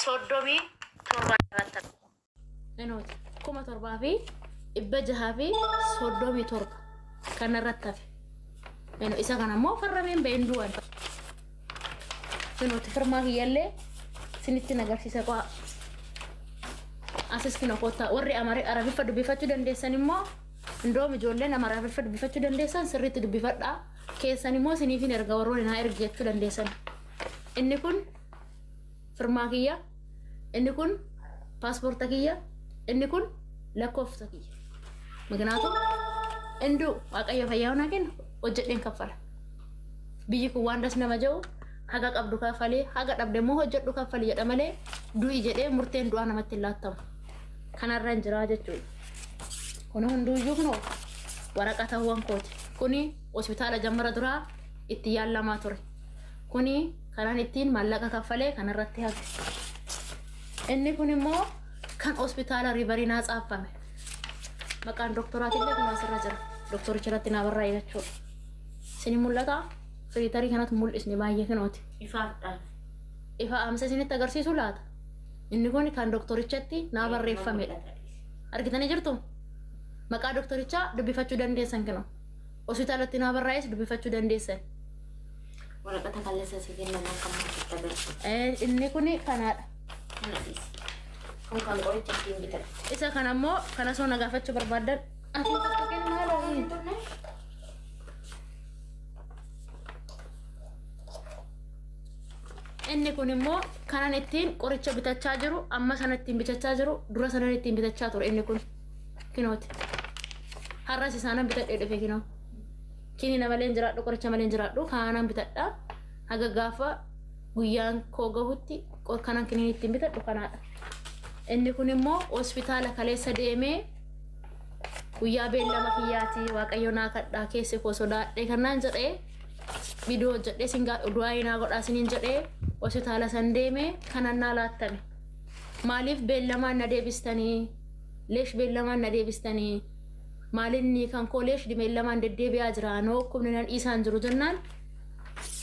soddomi torba irratti enooti kuma torbaa fi ibba jahaa fi soddomi torba kana irratti hafe eno isa kana ammoo farrameen beenduwan enooti firmaa kiyyallee sinitti nagarsiisa qo'a asis kino kota warri amari arabifa dubbifachuu dandeessan immoo ndoom ijoolleen amarabifa dubbifachuu dandeessan sirriitti dubbifadhaa keessan immoo siniifin erga warroon naa ergachuu dandeessan inni kun firmaa kiyya inni kun paaspoorta kiyya inni kun lakkoofsa kiyya maganaatu indu waaqayyo fayyaa na kennu hojjedheen kaffala biyyi kun waan das nama jiru haga qabdu kaffalee haga dhabde immoo hojjedhu kaffali jedha malee du'i jedhee murteen du'a namatti laattamu kanarra jira jechuudha kun hunduuyyuu kun waraqatawwan kooti kuni hospitaala jammara duraa itti yaalamaa ture kuni kanaan ittiin maallaqa kaffalee kanarratti hafe inni kun immoo kan hospitaala riverina xaafame maqaan doktoraatillee kun asirra jira doktoricha irratti na barraa jechuudha sini mul'ata firiitarii kanatti mul'isni baay'ee kanooti ifa amsa isinitti agarsiisu laata inni kun kan doktorichatti na barreeffamedha argitanii jirtu maqaa doktorichaa dubbifachuu dandeessan kano hospitaalatti na barraa'es dubbifachuu dandeessan waraqata kallasa siginna nakkamatti agarsiisu inni kun kanaadha kun kan qoricha ittiin bitan isa kana ammoo kana soo nagaafachuu barbaadan ati tokko kennaa laaliin inni kun immoo kanan ittiin qoricha bitachaa jiru amma sana ittiin bitachaa jiru dura sana ittiin bitachaa ture inni kun kinooti har'as isaanan bitadhee dhufe kinoo kini na maleen jiraadhu qoricha maleen jiraadhu kanan bitadha haga gaafa guyyaan koo gahutti kanan kiniin ittiin bitadhu kanaadha inni kun immoo hospitaala kaleessa deemee guyyaa beellama kiyyaati waaqayyo naa kadhaa keessa koo sodaadhee kanaan jedhee video jedhee singaa du'aayinaa godhaa siniin jedhee hospitaala san deemee kanan naa laattame maaliif beellamaan na deebistanii leesh beellamaan na deebistanii maalinni kan koo leesh beellamaan deddeebi'aa jira noo hukumni nan dhiisaan jiru jennaan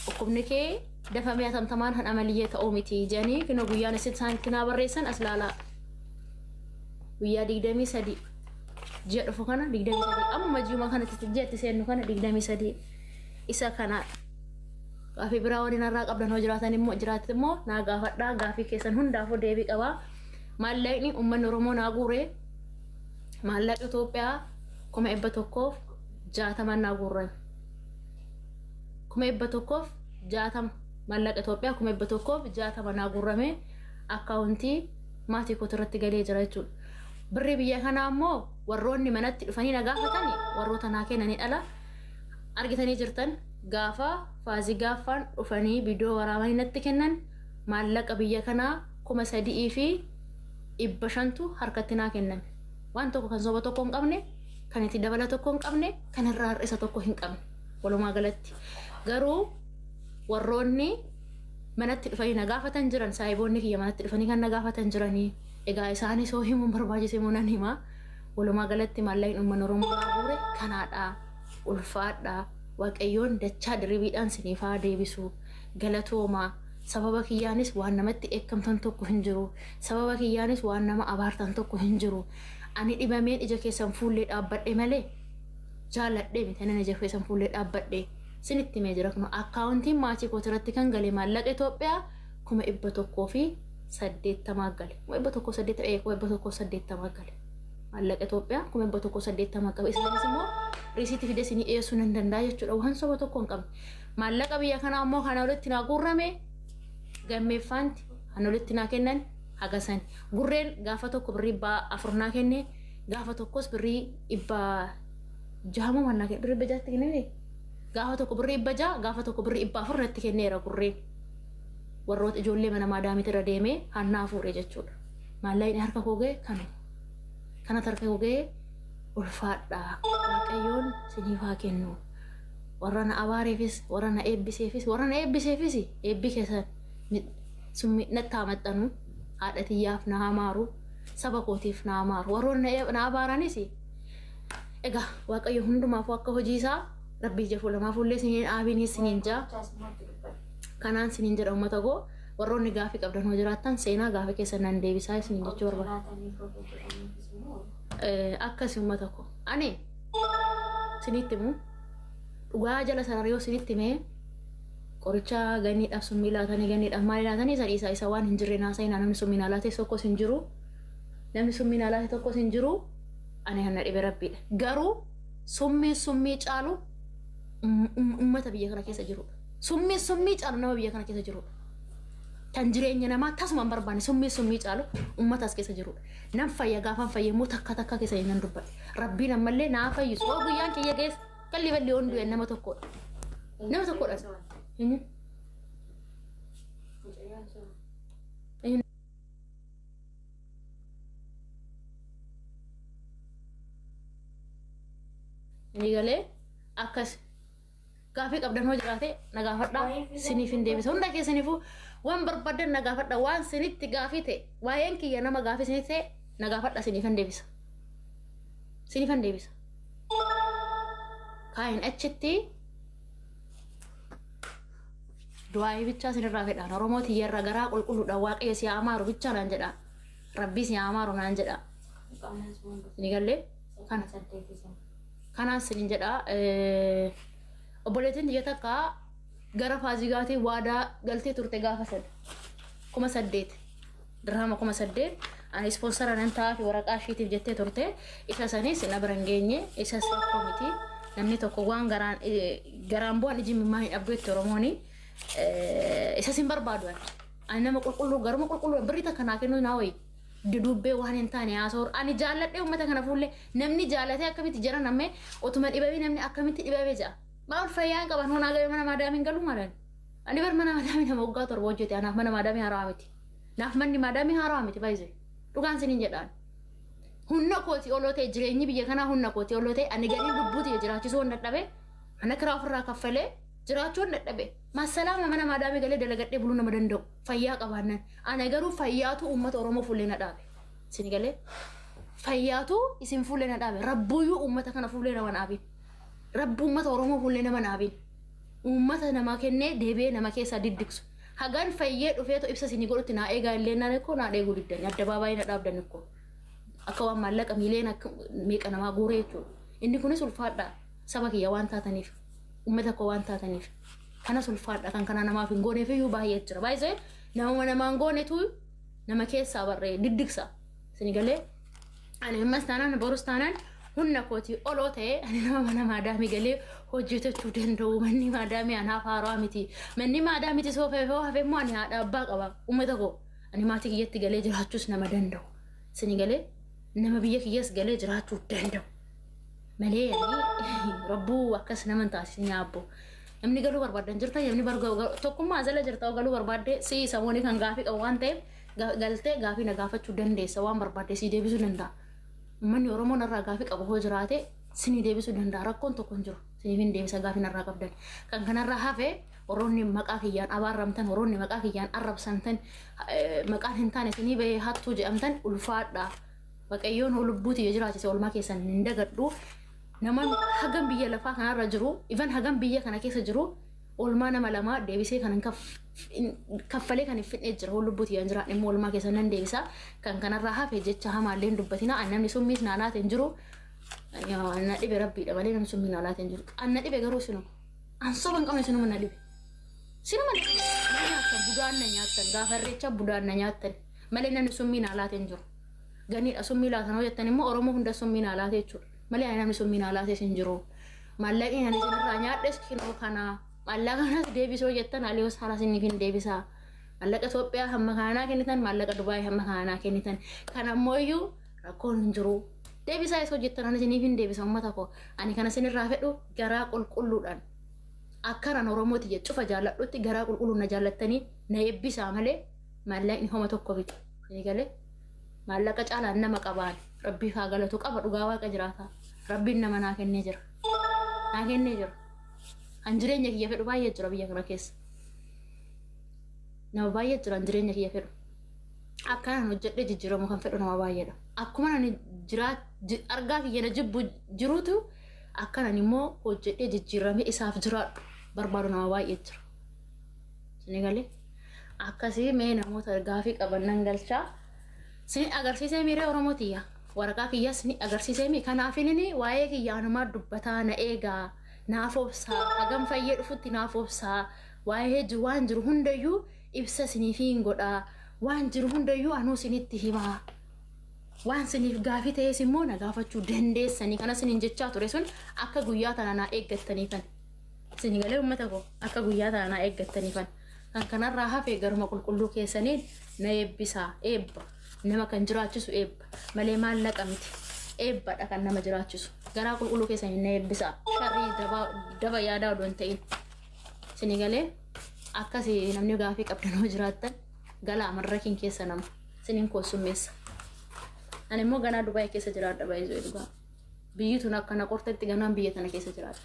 hukumni kee dafamee atamtamaan han amaliyyee ta'uu miti jedhanii kinoo guyyaan isin isaanitti naa barreessan as laalaa guyyaa 23 ji'a dhufu kana 23 amma ji'uma kanatti jeetti seennu kana 23 isa kanaadha gaafii biraa waliin irraa qabdan hoo jiraatan immoo jiraatti immoo naa gaafadhaa gaafii keessan hundaafuu deebii qabaa maallaqni uummanni Oromoo naa guuree maallaqa Itoophiyaa 160 naa guuran 160 maallaqa Itoophiyaa 160 naa guurame akkaawuntii maatii kootu irratti galee jira jechuudha birri biyya kanaa immoo warroonni manatti dhufanii na gaafatan warroota naa kennanii dhala argitanii jirtan gaafa faazii gaafaan dhufanii viidiyoo waraabanii natti kennan maallaqa biyya kanaa 3,000 fi 500 harkatti naa kennan waan tokko kan soba tokko hin qabne kan itti dabala tokko hin qabne kan irraa hir'isa tokko hin qabne walumaa galatti garuu warroonni manatti dhufanii na gaafatan jiran saayiboonni kiyya manatti dhufanii kan na gaafatan jiranii egaa isaanis hoo himuun barbaachise munan himaa walumaa galatti maallaqni uummanni Oromoo naa guure kanaadha ulfaadha waaqayyoon dachaa diribiidhaan siniifaa deebisu galatoomaa sababa kiyyaanis waan namatti eekkamtan tokko hin jiru sababa kiyyaanis waan nama abaartan tokko hin jiru ani dhibameen ija keessan fuullee dhaabbadhe malee jaaladhe miti nan ija keessan fuullee dhaabbadhe sinitti mee jira kun akkaawuntiin maatii kootii irratti kan galee maallaqa Itoophiyaa 180 gale 180 gale maallaqa Itoophiyaa 180 qabe isaanis immoo risiitii fide sinii dhiyeessuu nan danda'a jechuudha waan soba tokko hin qabne maallaqa biyya kanaa immoo kana walitti naa guurrame gammeeffaanti kana walitti naa kennan hagasan gurreen gaafa tokko birrii 4 naa kenne gaafa tokkos birrii 6 maallaqa birrii 6 kenne gaafa tokko birrii 6 gaafa tokko birrii 4 natti kenneera gurreen warroota ijoollee mana maadaamiti irra deemee hannaa fuudhe jechuudha maallaqni harka koogee kana harka koogee ulfaadha waaqayyoon siniifaa kennu warra na abaareefis warra na eebbiseefis eebbi keessan summi nattaa maxxanu haadhatiyyaaf na hamaaru saba kootiif na hamaaru warroonni na abaaranis egaa waaqayyo hundumaaf akka hojii isaa rabbii jafuu lamaaf ullee siniin aabiin siniin jaa kanaan siniin jedha uummata koo warroonni gaafii qabdan hoo jiraattan seenaa gaafii keessa nan deebisaa isin jechuu barbaada. Akkasii uummata koo ani isinitti himu dhugaa jala sarariyoo isinitti himee qoricha ganniidhaaf summii laatanii ganniidhaaf maali laatanii isa waan hin jirre naasaa namni summii laatee tokkos hin jiru namni summii laatee tokkos hin jiru ani hanna dhibe rabbiidha garuu summii caalu uummata biyya kana keessa jirudha summii caalu nama biyya kana keessa jirudha kan jireenya namaa tasuma barbaanne summii caalu uummata as keessa jirudha nam fayya gaafan fayyamuu takka keessa hin dubbadhe rabbiin ammallee naa fayyisu oo guyyaan kiyya geessa kalli balli hondu nama tokkodha ini galee akkas gaafii qabdan hoo jiraate na gaafadha siniif hin deebisa hunda keessaniifuu waan barbaadan na gaafadha waan sinitti gaafii ta'e waa'een kiyya nama gaafii sinitti ta'e na gaafadha siniif hin deebisa kaayin achitti du'aayi bichaa sinirraa fedhaan oromooti yerra garaa qulqulluudha waaqayyo si amaaru bichaa naan jedha rabbii si amaaru naan jedha ni galee kanaan sinin jedha obboleettiin biyya takka gara faazigaatii waadaa galtee turte gaafa sad 8,000 dirhama 8,000 ani sponsora nan taa'aa fi waraqaa ishiitiif jettee turte isa sanis na bira hin geenye isa saffoo miti namni tokko waan garaan bu'aan iji mimmaa hin dhabdu itti oromooni isa sin barbaadu ani nama qulqulluu garuma qulqulluu birrii takka naa kennu naa wayi dudubbee waan hin taane haasoor ani jaalladhee uummata kana fuullee namni jaallatee akkamitti jira nammee otuma dhibamee namni akkamitti dhibamee jira maal fayyaan qaban honaa galee mana maadaamiin galuu maalan ani bar mana maadaamii nama waggaa torba hojjete anaaf mana maadaamii haarawaa miti naaf manni maadaamii haarawaa miti baay'isee dhugaan siniin jedhaan hunna kooti oloo ta'e jireenyi biyya kanaa hunna kooti oloo ta'e ani galii lubbuuti jiraachisuu hin dadhabe ana kiraa ofirraa kaffalee jiraachuu hin dadhabe masalaama mana maadaamii galee dalagadhee buluu nama danda'u fayyaa qabaannan ana garuu fayyaatu uummata oromoo fuullee na dhaabe isin galee fayyaatu isin fuullee na dhaabe rabbuyyuu uummata kana fuullee nama dhaabe rabbu uummata oromoo fuullee nama dhaabe uummata nama kennee deebee nama keessaa diddigsu hagaan fayyee dhufeetu ibsa isin godhutti naa eegaa illee naan ekkoo naa dheeguu diddanii adda baabaayii na dhaabdan ekkoo akka waan maallaqa miileen meeqa namaa guuree jechuudha inni kunis ulfaadha saba kiyya waan taataniif uummata koo waan taataniif kanas ulfaadha kan kana namaaf hin gooneef iyyuu baay'ee jira baay'ee namaan goonetu nama keessaa barree diddigsa isin galee ani ammas taanaan borus taanaan hunna kooti oloo ta'e ani nama mana maadaamii galee hojjetachuu danda'u manni maadaamii anaaf haarawaa miti manni maadaamii miti soofeefoo hafeemmoo ani haadha abbaa qaba uummata koo ani maatii kiyyatti galee jiraachuus nama danda'u isin galee nama biyya kiyyas galee jiraachuu danda'u malee rabbuu akkas naman taasisin yaabbo namni galuu barbaadan jirta namni tokkummaa jala jirta galuu barbaadde si samooni kan gaafii qabu waan ta'eef galtee gaafii na gaafachuu dandeessa waan barbaadde si deebisuu danda'a manni oromoo narraa gaafii qabu hoo jiraate sini deebisuu danda'a rakkoon tokko hin jiru siniif hin deebisa gaafii narraa qabdan kan kanarraa hafe warroonni maqaa kiyyaan abaarramtan warroonni maqaa kiyyaan arrabsamtan maqaan hin taane sinii bahee hattuu jedhamtan ulfaadha waaqayyoon lubbuuti jiraachise olmaa keessan hin dagadhu naman hagam biyya lafaa kanarra jiru even hagam biyya kana keessa jiru olmaa nama lama deebisee kan kaffalee kan fidhee jira lubbuuti yan jiraadhe immoo olmaa keessan nan deebisa kan kanarraa hafe jecha hamaallee hin dubbatina namni summiis naalaate hin jiru anna dhibe rabbiidha malee namni summii naalaate hin jiru anna dhibe garuu sinu ansoba hin qabne sinuma na dhibe sinuma nyaattan budaan na nyaattan gaafa irreecha budaan na nyaattan malee namni summii naalaate hin jiru ganiidha summii laatan hojjettan immoo oromoo hunda summii naalaate jechuudha malee namni summii naalaate hin jiru maallaqni ani sinirraa nyaadhes kinoo kana maallaqa kanas deebisoo jettan aliyoos haala siniif hin deebisaa maallaqa Itoophiyaa hamma kanaa kennitan maallaqa Dubaay hamma kanaa kennitan kan ammoo iyyuu rakkoon hin jiru deebisaa isoo jettan ani siniif hin deebisa uummata koo ani kana sinirraa fedhu garaa qulqulluudhaan akkanaan oromooti jechuufa jaalladhutti garaa qulqulluun na jaallattanii na eebbisaa malee maallaqni homa tokko biti galee maallaqa caalaan nama qabaan rabbii faa galatu qaba dhugaa waaqa jiraata rabbiin nama naa kennee jira an jireenya kiyya fedhu baay'ee jira biyya kana keessa nama baay'ee jira an jireenya kiyya fedhu akkanaan hojjedhee jijjiiramu kan fedhu nama baay'eedha akkuma ani argaa kiyya na jibbu jiruutu akkanaan immoo hojjedhee jijjiiramee isaaf jiraadhu barbaadu nama baay'ee jira isin galee akkasii mee namoota gaafii qabannan galchaa sin agarsiisee miiree Oromootiya waraqaa kiyyaas ni agarsiisee mi kanaafin inni waa'ee kiyyaanumaa dubbataa na eegaa naaf obsaa hagam fayyee dhufutti naaf obsaa waa'ee jiru waan jiru hundayyuu ibsa siniifiin godhaa waan jiru hundayyuu anuu sinitti himaa waan siniif gaafii ta'es immoo na gaafachuu dandeessanii kana siniin jechaa ture sun akka guyyaa tana naa eeggattaniifan sinii galee uummata koo akka guyyaa tana naa eeggattaniifan kan kanarraa hafee garuma qulqulluu keessaniin na eebbisaa eebba nama kan jiraachisu eebba malee maallaqa miti eebbadha kan nama jiraachisu garaa qulqulluu keessaniin na eebbisaa sharrii daba yaadaa odoo hin ta'in sinii galee akkasii namni gaafii qabdanoo jiraattan galaa marrakiin keessa nama siniin koosummeessa ani immoo ganaa Dubaay keessa jiraadha baay'ee dhugaa biyyi tun akkana qortetti ganaan biyya tana keessa jiraadha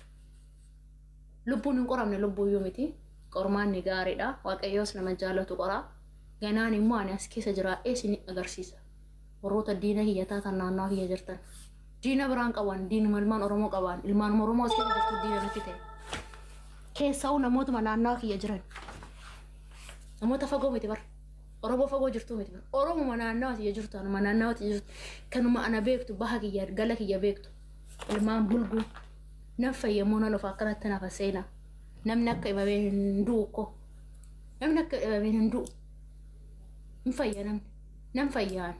lubbuun hin qoramne lubbuuyyuu miti qormaan ni gaariidha waaqayyoos nama jaallatu qoraa ganaan immoo ani as keessa jiraadhee isin agarsiisa warroota diina kiyyataa tan naannoo kiyya jirtan diina biraan qaban diinuma ilmaan Oromoo qaban ilmaan Oromoo as keessa jirtu diina natti ta'e keessaa namootuma naannoo kiyya jiran namoota fagoo miti bara Oromoo fagoo jirtu miti bara Oromoo naannoo kiyya jirtu anuma naannoo kiyya jirtu kanuma ana beektu baha kiyya gala kiyya beektu ilmaan bulguu nan fayyamuu nan of akkanatti nafa seenaa namni akka ibamee hin duuko namni akka ibamee hin du'u hin fayya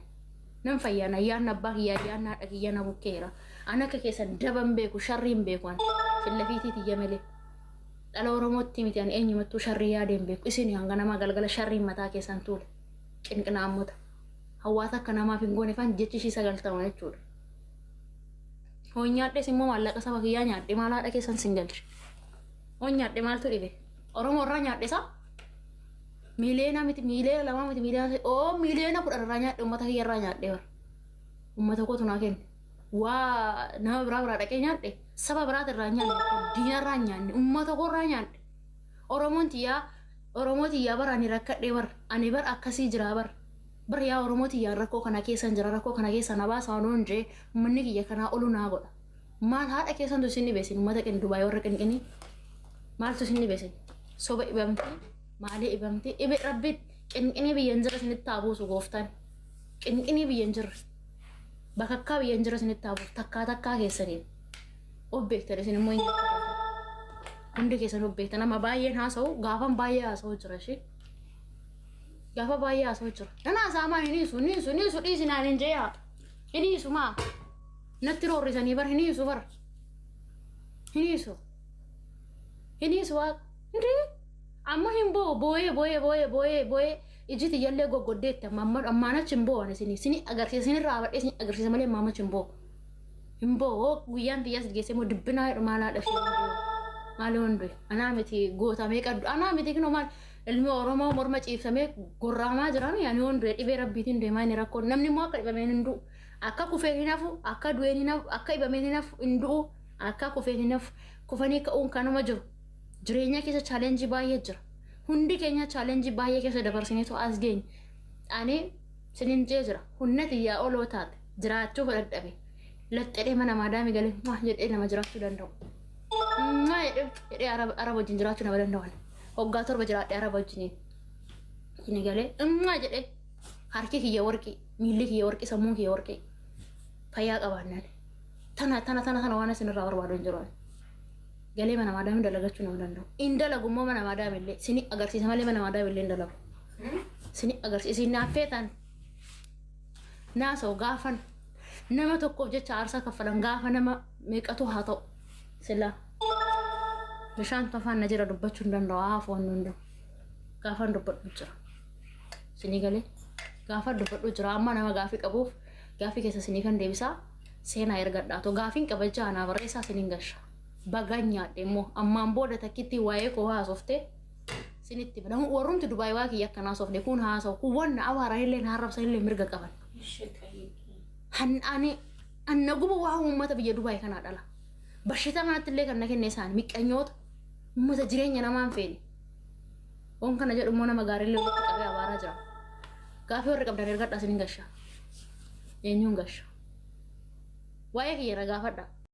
nan fayyaan ayyaan abbaa kiyya ayyaan haadha kiyya na bukkeera an akka keessan daban beeku sharriin beeku an fillafiitii tiyya malee dhala Oromootti miti an eenyumattuu sharrii yaadeen beeku isin hanga nama galgala sharriin mataa keessan tuule qinqinaammota hawaasa akka namaaf hin goone fan jechishii sagaltama jechuudha hoon nyaadhes immoo maallaqa saba kiyyaa nyaadhe maal haadha keessan sin galche hoon nyaadhe maaltu dhibe Oromoo irraa nyaadhesa miileena miti miileena lama miti miileena miileena 10 irraa nyaadhe uummata kiyya irraa nyaadhe bara uummata kootu naa kenne waa nama biraa dhaqee nyaadhe saba biraat irraa nyaadhe diina irraa nyaadhe uummata koo irraa nyaadhe Oromoo tiyyaa bara ani rakkadhe bara ani bara akkasii jira bara yaa Oromoo tiyyaan rakkoo kana keessan jira rakkoo kana keessa na baasa waan jee uummanni kiyya kanaa olu naa godha maal haadha keessan tu isin dhibeesin uummata qin Dubaay warra qinqinii maaltu isin dhibeesin soba ibamti maalii ibamti ibe rabbi qinqinii biyyan jira isinitti taabuusu gooftaan qinqinii biyyan jira bakakkaa biyyan jira isinitti taabuusu takkaa keessaniin obbeektan isin immoo hin hundi keessan obbeektan nama baay'een haasa'u gaafan baay'ee haasa'u jira shi gaafa baay'ee haasa'u jira nana saamaa hiniisu dhiisinaan hin jeeyaa hiniisu maa natti roorrisanii bar hiniisu bar hiniisu waaqa hindi amma hin boo'ee ijiti yallee goggoddeetti ammaanachi hin boo'an isini agarsiisa isinirraa abadhee isin agarsiisa malee ammaamachi hin boo'u guyyaan biyyaas geessee immoo dibbinaa jedhu maalaa dhashee maali hundee anaa miti gootamee qaddu anaa miti kinoo maal ilmi Oromoo morma ciibsamee gorraamaa jiran yaani hundee dhibee rabbiitiin deemaa inni rakkoon namni immoo akka dhibameen hin du'u akka kufeen hin hafu akka du'een hin hafu akka dhibameen hin hafu hin du'u akka kufeen hin hafu kufanii ka'uun kanuma jiru jireenya keessa chaalenjii baay'ee jira hundi keenya chaalenjii baay'ee keessa dabarsineetu as geenye ani sinin jee jira hunnati yaa oloo taate jiraachuu fudhadhabe laxxedhee mana maadaami galee maa jedhee nama jiraachuu danda'u maa jedhee araba wajjin jiraachuu nama danda'an hoggaa torba jiraadhee araba wajjiniin inni galee maa jedhee harki kiyya warqii miilli kiyya warqii sammuun kiyya warqii fayyaa qabaannaan tana waan isinirraa barbaadu hin jiru galee mana maadaami dalagachuu nama danda'u in dalagummoo mana maadaami illee sini agarsiisa malee mana maadaami illee hin dalagu sini agarsiisa isin affeetan naasa'u gaafan nama tokkoof jecha aarsaa kaffalan gaafa nama meeqatu haa ta'u sila bishaan tofaan na jira dubbachuu hin danda'u haafoon hin danda'u gaafan dubbadhu jira sini galee gaafa dubbadhu jira amma nama gaafii qabuuf gaafii keessa sinii kan deebisaa seenaa ergadhaatu gaafiin qabajaa anaa barreessaa siniin gasha bagaan nyaadhe immoo ammaan booda takkitti waa'ee koo haasoftee sinitti bada warrumti Dubaay waa kiyya akkanaa soofne kun haasa'u kun wanna awaaran illee haarrabsan illee mirga qaban anna guba waa uummata biyya Dubaay kanaa dhala bashita kanatti illee kan na kenne isaan miqqanyoota uummata jireenya namaan feene waan kana jedhu immoo nama gaarii illee walitti qabee abaaraa jira gaafii warri qabdan ergadhaa sinin gasha eenyuun gasha waa'ee kiyya na gaafadha